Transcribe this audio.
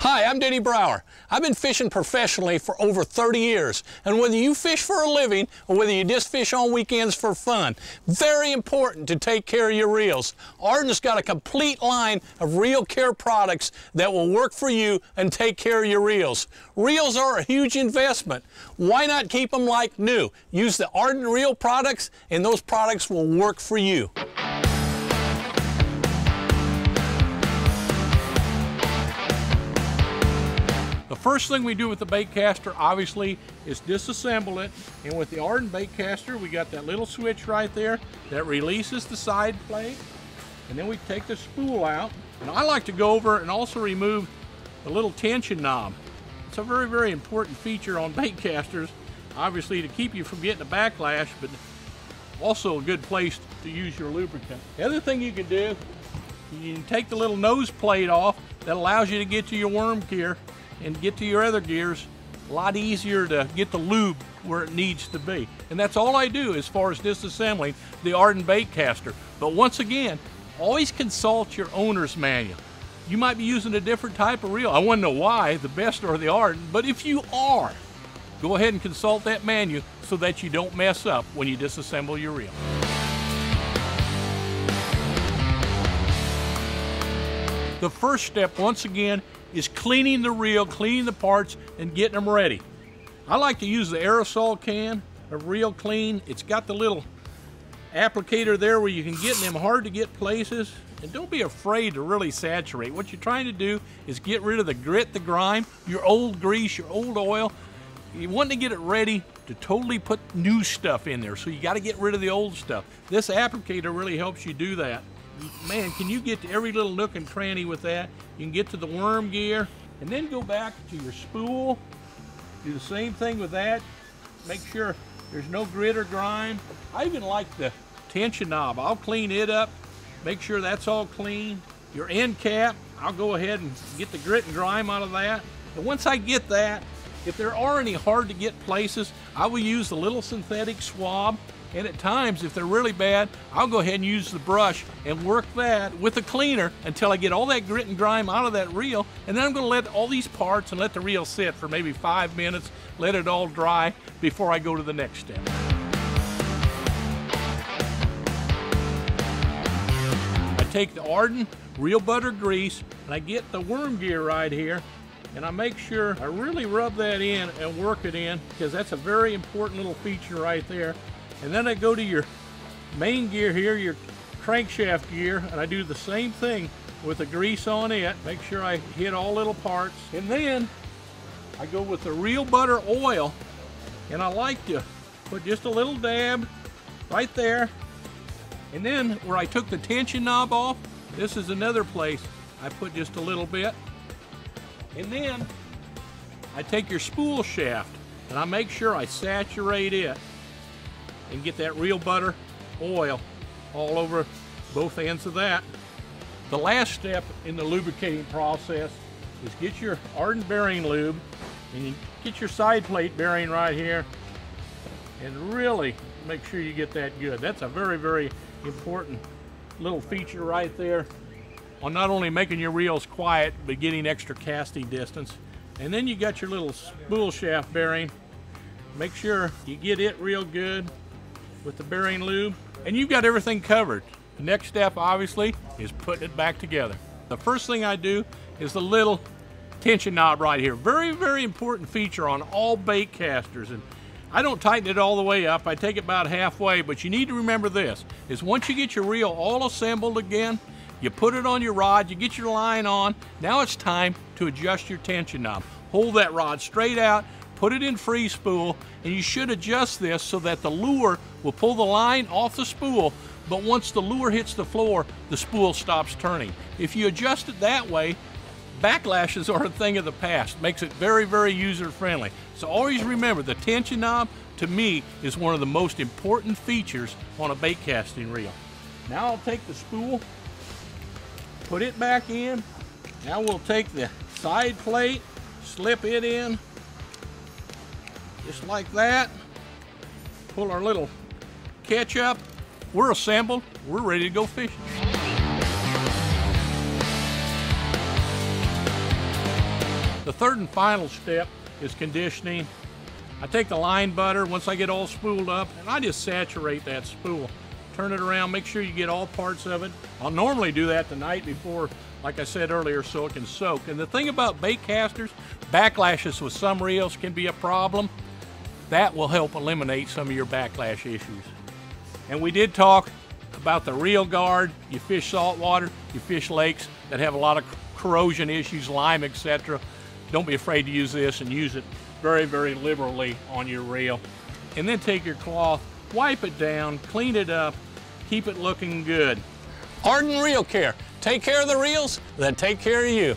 Hi, I'm Denny Brauer. I've been fishing professionally for over 30 years, and whether you fish for a living or whether you just fish on weekends for fun, very important to take care of your reels. Ardent's got a complete line of reel care products that will work for you and take care of your reels. Reels are a huge investment. Why not keep them like new? Use the Ardent Reel products, and those products will work for you. The first thing we do with the bait caster, obviously, is disassemble it. And with the Ardent bait caster, we got that little switch right there that releases the side plate. And then we take the spool out. And I like to go over and also remove the little tension knob. It's a very, very important feature on bait casters, obviously to keep you from getting a backlash, but also a good place to use your lubricant. The other thing you can do, you can take the little nose plate off that allows you to get to your worm gear and get to your other gears. A lot easier to get the lube where it needs to be. And that's all I do as far as disassembling the Ardent bait caster. But once again, always consult your owner's manual. You might be using a different type of reel. I want to know why, the best or the Ardent, but if you are, go ahead and consult that manual so that you don't mess up when you disassemble your reel. The first step, once again, is cleaning the reel, cleaning the parts, and getting them ready. I like to use the aerosol can of Reel Clean. It's got the little applicator there where you can get in them hard to get places. And don't be afraid to really saturate. What you're trying to do is get rid of the grit, the grime, your old grease, your old oil. You want to get it ready to totally put new stuff in there. So you got to get rid of the old stuff. This applicator really helps you do that. Man, can you get to every little nook and cranny with that? You can get to the worm gear and then go back to your spool. Do the same thing with that. Make sure there's no grit or grime. I even like the tension knob. I'll clean it up, make sure that's all clean. Your end cap, I'll go ahead and get the grit and grime out of that. And once I get that, if there are any hard to get places, I will use the little synthetic swab. And at times, if they're really bad, I'll go ahead and use the brush and work that with a cleaner until I get all that grit and grime out of that reel. And then I'm going to let all these parts and let the reel sit for maybe 5 minutes, let it all dry before I go to the next step. I take the Ardent Reel Butter Grease and I get the worm gear right here. And I make sure I really rub that in and work it in, because that's a very important little feature right there. And then I go to your main gear here, your crankshaft gear, and I do the same thing with the grease on it. Make sure I hit all little parts. And then I go with the Reel Butter oil, and I like to put just a little dab right there. And then where I took the tension knob off, this is another place I put just a little bit. And then I take your spool shaft and I make sure I saturate it and get that Reel Butter oil all over both ends of that. The last step in the lubricating process is get your Ardent bearing lube and you get your side plate bearing right here and really make sure you get that good. That's a very, very important little feature right there on not only making your reels quiet, but getting extra casting distance. And then you got your little spool shaft bearing. Make sure you get it real good with the bearing lube, and you've got everything covered. The next step, obviously, is putting it back together. The first thing I do is the little tension knob right here. Very, very important feature on all bait casters. And I don't tighten it all the way up. I take it about halfway, but you need to remember this, is once you get your reel all assembled again, you put it on your rod, you get your line on. Now it's time to adjust your tension knob. Hold that rod straight out, put it in free spool, and you should adjust this so that the lure will pull the line off the spool, but once the lure hits the floor, the spool stops turning. If you adjust it that way, backlashes are a thing of the past. Makes it very, very user-friendly. So always remember, the tension knob, to me, is one of the most important features on a bait casting reel. Now I'll take the spool, put it back in. Now we'll take the side plate, slip it in, just like that. Pull our little catch up. We're assembled. We're ready to go fishing. The third and final step is conditioning. I take the line butter once I get all spooled up, and I just saturate that spool. Turn it around, make sure you get all parts of it. I'll normally do that the night before, like I said earlier, so it can soak. And the thing about bait casters, backlashes with some reels can be a problem. That will help eliminate some of your backlash issues. And we did talk about the reel guard. You fish saltwater, you fish lakes that have a lot of corrosion issues, lime, etc. Don't be afraid to use this, and use it very, very liberally on your reel. And then take your cloth, wipe it down, clean it up, keep it looking good. Ardent Reel Care. Take care of the reels, then take care of you.